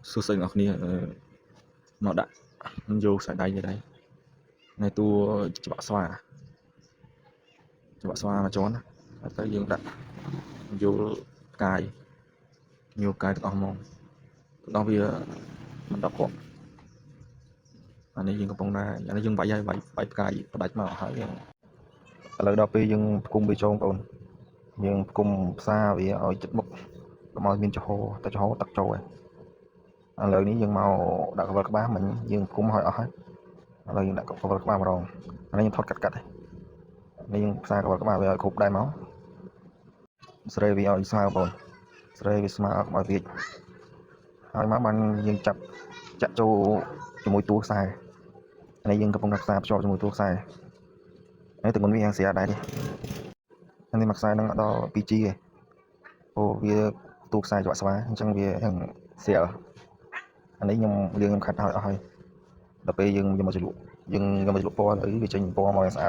សួស្តីអ្នកនរមកដាក់យកខ្សែដៃនេះដែរនៅតួច្បាក់ស្វាមួយជាន់ហើយទៅយើងដាក់យកផ្កាយទាំងអស់មកដល់វាមិនដល់គាត់អានេះយើងកំពុងតែអានេះយើងវាយហើយវាយផ្កាយផ្ដាច់មកហើយឥឡូវដល់ពេលយើងផ្គុំវាចូលបងប្អូនយើងផ្គុំផ្សារវាឲ្យជិតមុខកុំឲ្យមានចំហតែចំហទឹកចូលហើយឥឡូវនេះយើងមកដាក់កវិលក្បាលមិញយើងផ្គុំឲ្យអស់ហើយឥឡូវយើងដាក់កវិលក្បាលម្ដងអានេះយើងថតកាត់នេះយើងផ្សារកវិលក្បាលវាឲ្យគ្រប់ដែរមកស្រីវាឲ្យស្មើបងប្អូនស្រីវាស្មើឲ្យវាហើយមកបានយើងចាក់ចូលជាមួយតួខ្សែនេះយើងកំពុងដាក់ផ្សារភ្ជាប់ជាមួយតួខ្សែហើយទាំងមុនវាយ៉ាងស្រាលដែរនេះមួយខ្សែនឹងដល់ 2G ទេព្រោះវាតួខ្សែច្បាក់ស្វាអញ្ចឹងវាយ៉ាងស្រាលអានេះខ្ញុំខាត់ឲ្យអស់ហើយដល់ពេលយើងយកមកជ្រលក់ពណ៌ឥឡូវវាចេញពណ៌មកយ៉ាងស្អាត